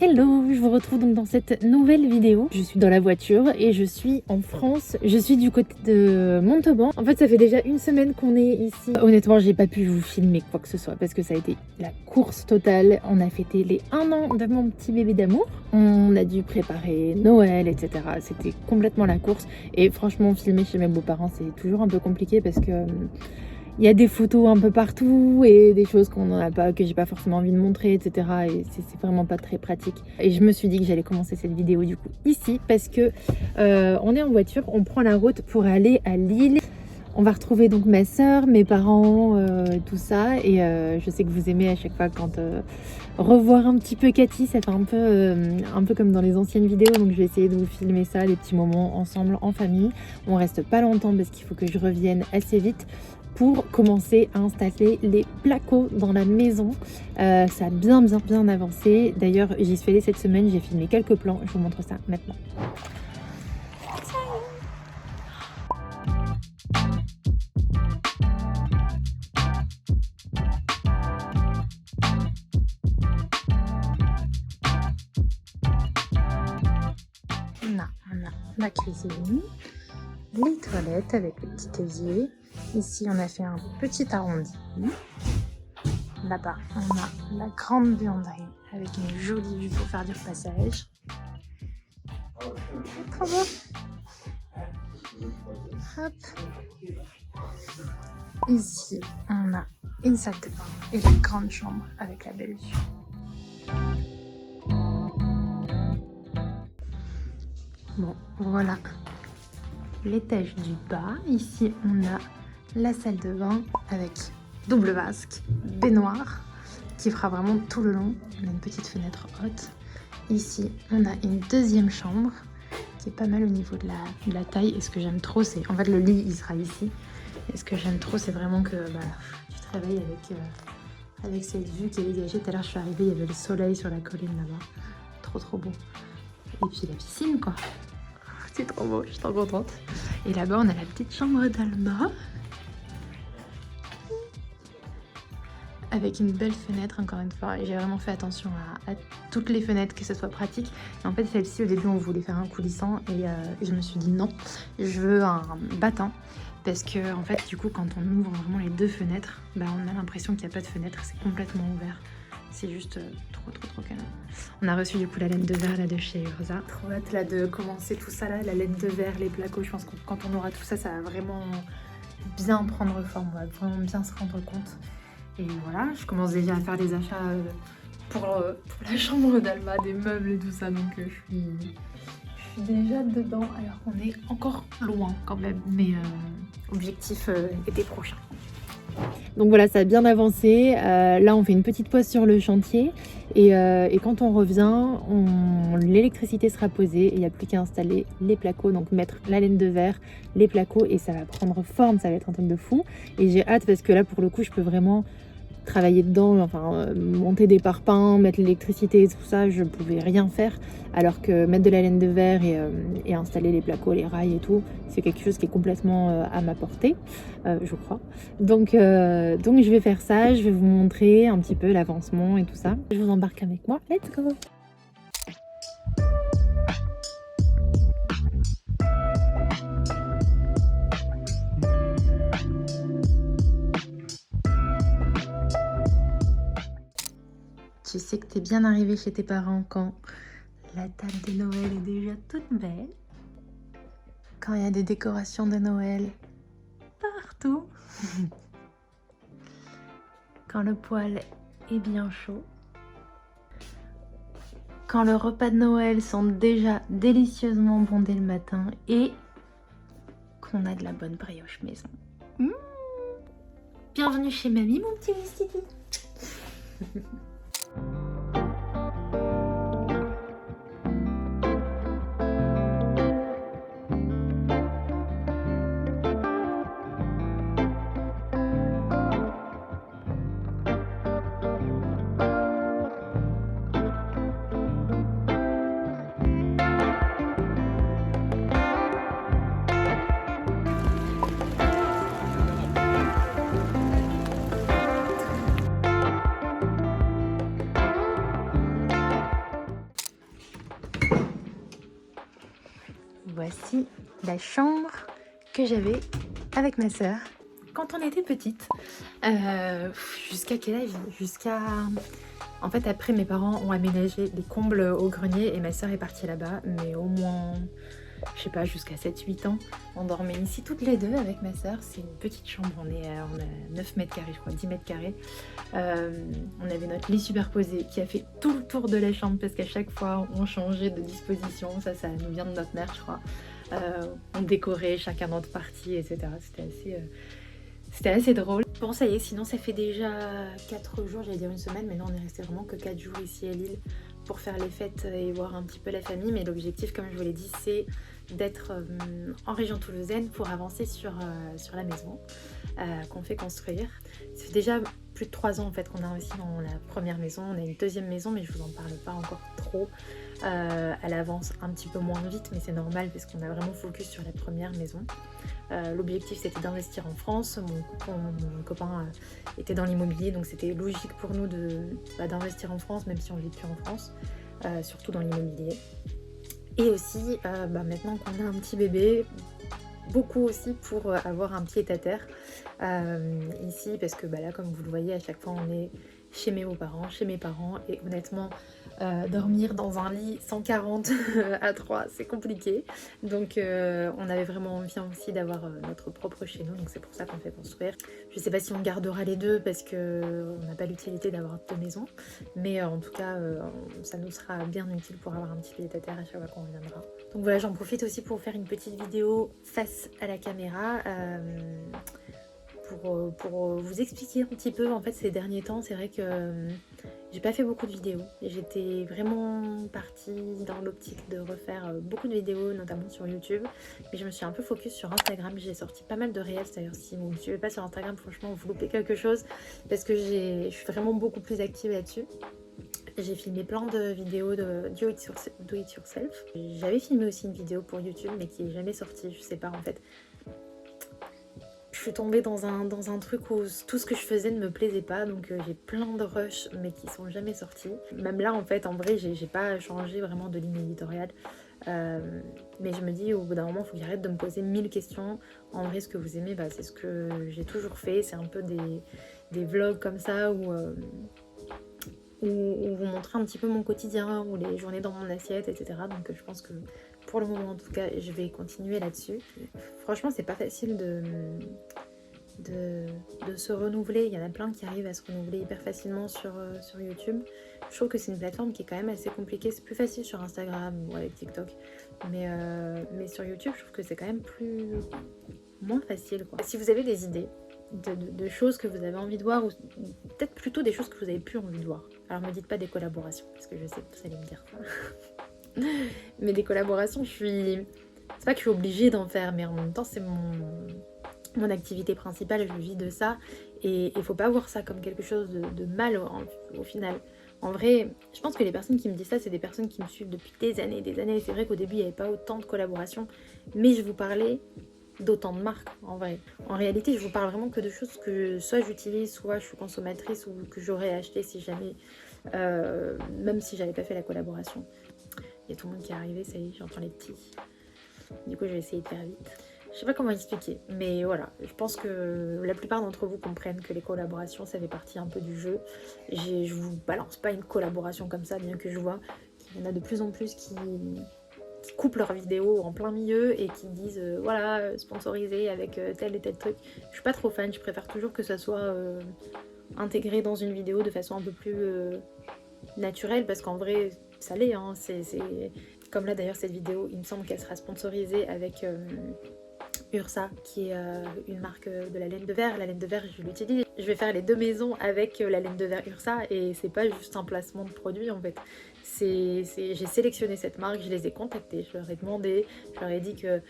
Hello, je vous retrouve donc dans cette nouvelle vidéo. Je suis dans la voiture et je suis en France. Je suis du côté de Montauban. En fait, ça fait déjà une semaine qu'on est ici. Honnêtement, j'ai pas pu vous filmer quoi que ce soit parce que ça a été la course totale. On a fêté les 1 an de mon petit bébé d'amour. On a dû préparer Noël, etc. C'était complètement la course. Et franchement, filmer chez mes beaux-parents, c'est toujours un peu compliqué parce que il y a des photos un peu partout et des choses qu'on n'en a pas, que j'ai pas forcément envie de montrer, etc. Et c'est vraiment pas très pratique. Et je me suis dit que j'allais commencer cette vidéo du coup ici parce que on est en voiture, on prend la route pour aller à Lille. On va retrouver donc ma soeur, mes parents, tout ça. Et je sais que vous aimez à chaque fois quand revoir un petit peu Cathy, ça fait un peu comme dans les anciennes vidéos. Donc je vais essayer de vous filmer ça, les petits moments ensemble en famille. On reste pas longtemps parce qu'il faut que je revienne assez vite pour commencer à installer les placos dans la maison. Ça a bien avancé. D'ailleurs, j'y suis allée cette semaine, j'ai filmé quelques plans. Je vous montre ça maintenant. On a la cuisine, les toilettes avec le petit évier. Ici, on a fait un petit arrondi. Là-bas, on a la grande buanderie avec une jolie vue pour faire du repassage. Trop beau. Hop. Ici, on a une salle de bain et la grande chambre avec la belle vue. Bon, voilà l'étage du bas. Ici, on a la salle de bain avec double vasque, baignoire qui fera vraiment tout le long. On a une petite fenêtre haute. Ici, on a une deuxième chambre qui est pas mal au niveau de la taille. Et ce que j'aime trop, c'est... En fait, le lit, il sera ici. Et ce que j'aime trop, c'est vraiment que tu te réveilles avec cette vue qui est dégagée. Tout à l'heure, je suis arrivée, il y avait le soleil sur la colline là-bas. Trop beau. Et puis la piscine, quoi. C'est trop beau, je suis trop contente. Et là-bas, on a la petite chambre d'Alma. Avec une belle fenêtre, encore une fois. J'ai vraiment fait attention à toutes les fenêtres, que ce soit pratique. Et en fait, celle-ci, au début, on voulait faire un coulissant. Et je me suis dit non, je veux un battant. Parce que, en fait, du coup, quand on ouvre vraiment les deux fenêtres, on a l'impression qu'il n'y a pas de fenêtre. C'est complètement ouvert. C'est juste trop canon. On a reçu du coup la laine de verre là de chez Urza. Trop hâte là de commencer tout ça là, la laine de verre, les placos. Je pense que quand on aura tout ça, ça va vraiment bien prendre forme. On va vraiment bien se rendre compte. Et voilà, je commence déjà à faire les achats pour la chambre d'Alma, des meubles et tout ça. Donc je suis déjà dedans. Alors qu'on est encore loin quand même. Mais objectif été prochain. Donc voilà, ça a bien avancé. Là, on fait une petite pause sur le chantier. Et quand on revient, l'électricité sera posée. Et il n'y a plus qu'à installer les placos. Donc mettre la laine de verre, les placos. Et ça va prendre forme, ça va être un truc de fou. Et j'ai hâte parce que là, pour le coup, je peux vraiment travailler dedans, enfin monter des parpaings, mettre l'électricité et tout ça, je pouvais rien faire, alors que mettre de la laine de verre et installer les placos, les rails et tout, c'est quelque chose qui est complètement à ma portée, je crois. Donc je vais faire ça, je vais vous montrer un petit peu l'avancement et tout ça. Je vous embarque avec moi, let's go! Tu sais que t'es bien arrivé chez tes parents quand la table de Noël est déjà toute belle, quand il y a des décorations de Noël partout, quand le poêle est bien chaud, quand le repas de Noël sent déjà délicieusement bon dès le matin et qu'on a de la bonne brioche maison. Bienvenue chez mamie, mon petit Wistiti. voici la chambre que j'avais avec ma sœur quand on était petite. Jusqu'à quel âge? Jusqu'à... En fait, après, mes parents ont aménagé les combles au grenier et ma sœur est partie là-bas, mais au moins, je sais pas, jusqu'à 7-8 ans. On dormait ici toutes les deux avec ma sœur. C'est une petite chambre, on a 9 mètres carrés, je crois, 10 mètres carrés. On avait notre lit superposé qui a fait tout le tour de la chambre parce qu'à chaque fois, on changeait de disposition. Ça nous vient de notre mère, je crois. On décorait chacun notre partie, etc. C'était assez drôle. Bon, ça y est, sinon ça fait déjà 4 jours, j'allais dire une semaine, mais là on est resté vraiment que 4 jours ici à Lille pour faire les fêtes et voir un petit peu la famille. Mais l'objectif, comme je vous l'ai dit, c'est d'être en région toulousaine pour avancer sur la maison qu'on fait construire. Ça fait déjà plus de 3 ans en fait qu'on a investi dans la première maison. On a une deuxième maison, mais je vous en parle pas encore trop. Elle avance un petit peu moins vite, mais c'est normal parce qu'on a vraiment focus sur la première maison. L'objectif c'était d'investir en France. Mon copain était dans l'immobilier, donc c'était logique pour nous d'investir en France, même si on ne vit plus en France, surtout dans l'immobilier. Et aussi, maintenant qu'on a un petit bébé, beaucoup aussi pour avoir un pied-à-terre ici, parce que là, comme vous le voyez, à chaque fois on est chez mes beaux-parents, chez mes parents, et honnêtement, dormir dans un lit 140 à 3, c'est compliqué. Donc on avait vraiment envie aussi d'avoir notre propre chez nous, donc c'est pour ça qu'on fait construire. Je sais pas si on gardera les deux parce qu'on n'a pas l'utilité d'avoir 2 maisons, mais en tout cas ça nous sera bien utile pour avoir un petit pied-à-terre à chaque fois qu'on reviendra. Donc voilà, j'en profite aussi pour faire une petite vidéo face à la caméra. Pour vous expliquer un petit peu, en fait ces derniers temps, c'est vrai que j'ai pas fait beaucoup de vidéos. J'étais vraiment partie dans l'optique de refaire beaucoup de vidéos, notamment sur YouTube, mais je me suis un peu focus sur Instagram. J'ai sorti pas mal de réels, d'ailleurs si vous ne me suivez pas sur Instagram, franchement vous loupez quelque chose, parce que je suis vraiment beaucoup plus active là-dessus. J'ai filmé plein de vidéos de do it yourself. J'avais filmé aussi une vidéo pour YouTube, mais qui est jamais sortie, je sais pas en fait. Je suis tombée dans un truc où tout ce que je faisais ne me plaisait pas, donc j'ai plein de rushs mais qui sont jamais sortis. Même là en fait, en vrai, j'ai pas changé vraiment de ligne éditoriale, mais je me dis au bout d'un moment, il faut que j'arrête de me poser 1000 questions. En vrai, ce que vous aimez, c'est ce que j'ai toujours fait. C'est un peu des vlogs comme ça où vous montrez un petit peu mon quotidien ou les journées dans mon assiette, etc. Donc je pense que pour le moment en tout cas je vais continuer là-dessus. Franchement c'est pas facile de se renouveler, il y en a plein qui arrivent à se renouveler hyper facilement sur YouTube. Je trouve que c'est une plateforme qui est quand même assez compliquée, c'est plus facile sur Instagram ou avec TikTok, mais sur YouTube je trouve que c'est quand même moins facile quoi. Si vous avez des idées de choses que vous avez envie de voir, ou peut-être plutôt des choses que vous avez plus envie de voir, alors me dites pas des collaborations parce que je sais que vous allez me dire ça. Mais des collaborations, c'est pas que je suis obligée d'en faire, mais en même temps c'est mon activité principale, je vis de ça, et il faut pas voir ça comme quelque chose de mal au final. En vrai, je pense que les personnes qui me disent ça, c'est des personnes qui me suivent depuis des années et des années. C'est vrai qu'au début il n'y avait pas autant de collaborations, mais je vous parlais d'autant de marques en vrai. En réalité, je vous parle vraiment que de choses que soit j'utilise, soit je suis consommatrice, ou que j'aurais acheté si jamais, même si j'avais pas fait la collaboration. Il y a tout le monde qui est arrivé, ça y est, j'entends les petits. Du coup, je vais essayer de faire vite. Je sais pas comment expliquer, mais voilà, je pense que la plupart d'entre vous comprennent que les collaborations, ça fait partie un peu du jeu. Je vous balance pas une collaboration comme ça, bien que je vois qu'il y en a de plus en plus qui coupent leurs vidéos en plein milieu et qui disent voilà, sponsorisé avec tel et tel truc. Je suis pas trop fan, je préfère toujours que ça soit intégré dans une vidéo de façon un peu plus naturelle, parce qu'en vrai ça l'est, hein, c'est comme là d'ailleurs cette vidéo, il me semble qu'elle sera sponsorisée avec Ursa, qui est une marque de la laine de verre. La laine de verre, je l'utilise. Je vais faire les 2 maisons avec la laine de verre Ursa, et c'est pas juste un placement de produit en fait. J'ai sélectionné cette marque, je les ai contactés, je leur ai demandé, je leur ai dit que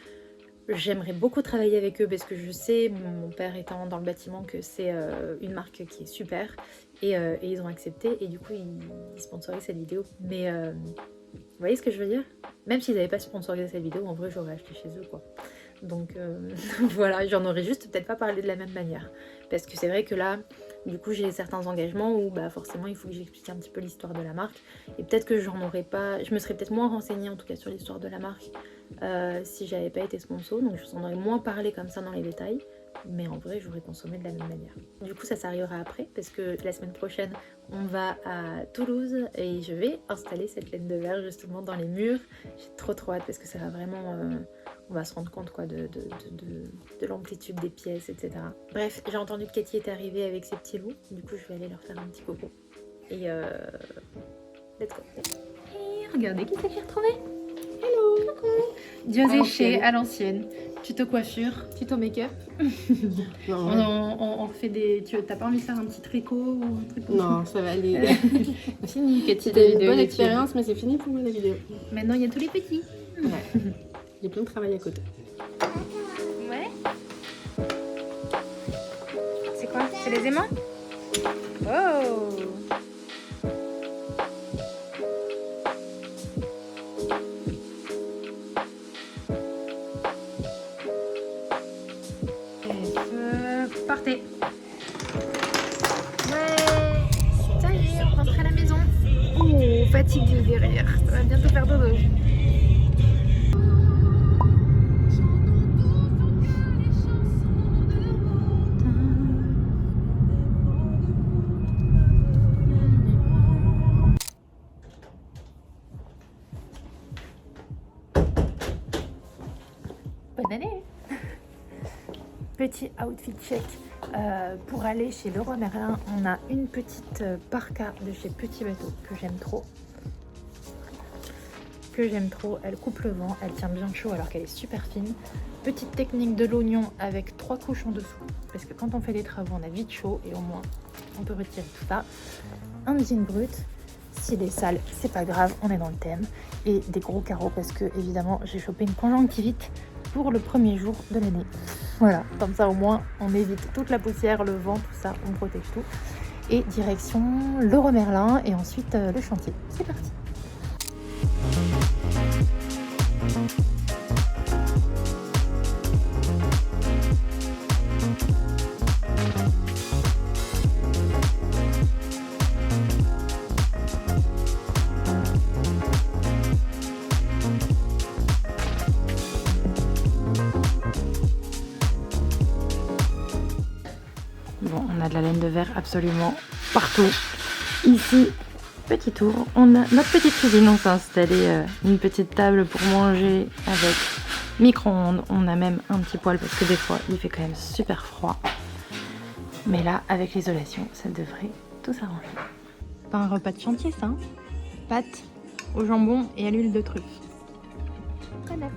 j'aimerais beaucoup travailler avec eux parce que je sais, mon père étant dans le bâtiment, que c'est une marque qui est super, et ils ont accepté, et du coup ils sponsorisent cette vidéo. Mais vous voyez ce que je veux dire? Même s'ils n'avaient pas sponsorisé cette vidéo, en vrai j'aurais acheté chez eux quoi. Donc voilà, j'en aurais juste peut-être pas parlé de la même manière, parce que c'est vrai que là du coup j'ai certains engagements où forcément il faut que j'explique un petit peu l'histoire de la marque, et peut-être que j'en aurais pas, je me serais peut-être moins renseignée en tout cas sur l'histoire de la marque si j'avais pas été sponsor, donc je vous en aurais moins parlé comme ça dans les détails. Mais en vrai, j'aurais consommé de la même manière. Du coup, ça arrivera après parce que la semaine prochaine, on va à Toulouse et je vais installer cette laine de verre justement dans les murs. J'ai trop hâte parce que ça va vraiment... on va se rendre compte quoi, de l'amplitude des pièces, etc. Bref, j'ai entendu que Katie est arrivée avec ses petits loups. Du coup, je vais aller leur faire un petit coco. Et let's go. Et regardez qui c'est que j'ai retrouvé. Hello. Coucou. Diosé à l'ancienne. Tuto coiffure, tuto make-up. On refait des... T'as pas envie de faire un petit tricot ou un truc comme ça? Non, ça va aller. Fini, Katie. C'était une bonne expérience, mais c'est fini pour moi la vidéo. Maintenant, il y a tous les petits. Ouais. J'ai plein de travail à côté. Ouais. C'est quoi? C'est les aimants? Oh! Partez. Ouais. Ça y est, on rentre à la maison. Oh, fatigué derrière. Ça va bientôt faire dodo. Bonne année. Petit outfit check pour aller chez Leroy Merlin. On a une petite parka de chez Petit Bateau que j'aime trop. Elle coupe le vent, elle tient bien chaud alors qu'elle est super fine. Petite technique de l'oignon avec 3 couches en dessous parce que quand on fait des travaux on a vite chaud et au moins on peut retirer tout ça. Un jean brut, s'il est sale c'est pas grave, on est dans le thème. Et des gros carreaux parce que évidemment j'ai chopé une conjonctivite pour le premier jour de l'année. Voilà, comme ça au moins on évite toute la poussière, le vent, tout ça, on protège tout. Et direction Leroy Merlin et ensuite le chantier. C'est parti. Bon, on a de la laine de verre absolument partout. Ici, petit tour, on a notre petite cuisine, on s'est installé une petite table pour manger avec micro-ondes. On a même un petit poêle parce que des fois il fait quand même super froid. Mais là, avec l'isolation, ça devrait tout s'arranger. Pas un repas de chantier ça, hein. Pâtes au jambon et à l'huile de truffe. Voilà.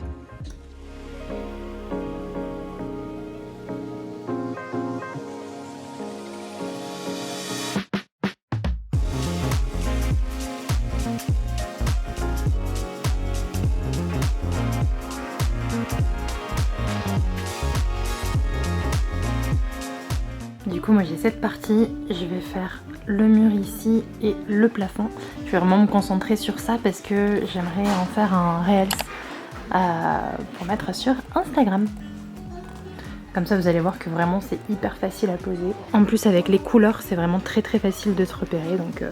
Du coup, moi j'ai cette partie, je vais faire le mur ici et le plafond. Je vais vraiment me concentrer sur ça parce que j'aimerais en faire un Reels pour mettre sur Instagram. Comme ça vous allez voir que vraiment c'est hyper facile à poser. En plus avec les couleurs c'est vraiment très facile de se repérer. Donc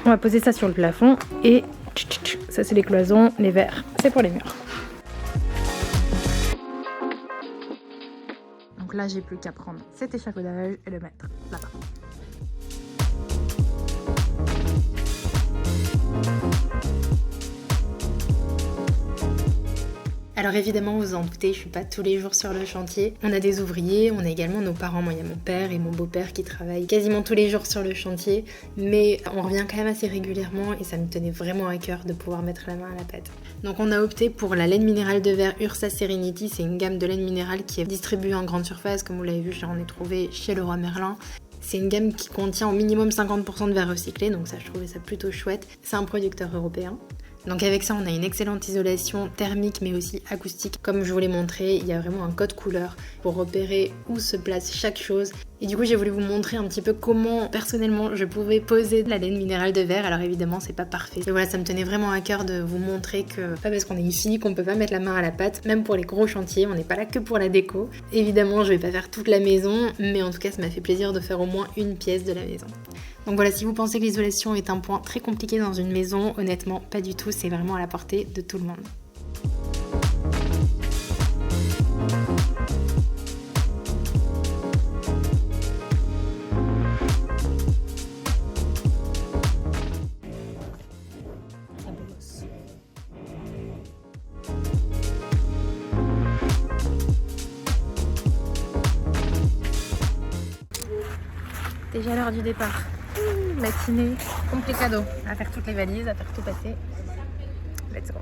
on va poser ça sur le plafond et ça c'est les cloisons, les verres c'est pour les murs. Donc là j'ai plus qu'à prendre cet échafaudage et le mettre là-bas. Alors évidemment, vous en doutez, je suis pas tous les jours sur le chantier. On a des ouvriers, on a également nos parents. Moi, il y a mon père et mon beau-père qui travaillent quasiment tous les jours sur le chantier. Mais on revient quand même assez régulièrement et ça me tenait vraiment à cœur de pouvoir mettre la main à la pâte. Donc on a opté pour la laine minérale de verre Ursa Serenity. C'est une gamme de laine minérale qui est distribuée en grande surface. Comme vous l'avez vu, j'en ai trouvé chez Leroy Merlin. C'est une gamme qui contient au minimum 50% de verre recyclé, donc ça je trouvais ça plutôt chouette. C'est un producteur européen. Donc avec ça on a une excellente isolation thermique mais aussi acoustique. Comme je vous l'ai montré, il y a vraiment un code couleur pour repérer où se place chaque chose. Et du coup j'ai voulu vous montrer un petit peu comment personnellement je pouvais poser de la laine minérale de verre. Alors évidemment c'est pas parfait. Et voilà, ça me tenait vraiment à cœur de vous montrer que pas parce qu'on est ici qu'on peut pas mettre la main à la pâte. Même pour les gros chantiers, on n'est pas là que pour la déco. Évidemment je vais pas faire toute la maison, mais en tout cas ça m'a fait plaisir de faire au moins une pièce de la maison. Donc voilà, si vous pensez que l'isolation est un point très compliqué dans une maison, honnêtement pas du tout, c'est vraiment à la portée de tout le monde. Déjà l'heure du départ. Matinée, complet cadeau. À faire toutes les valises, à faire tout passer. Let's go.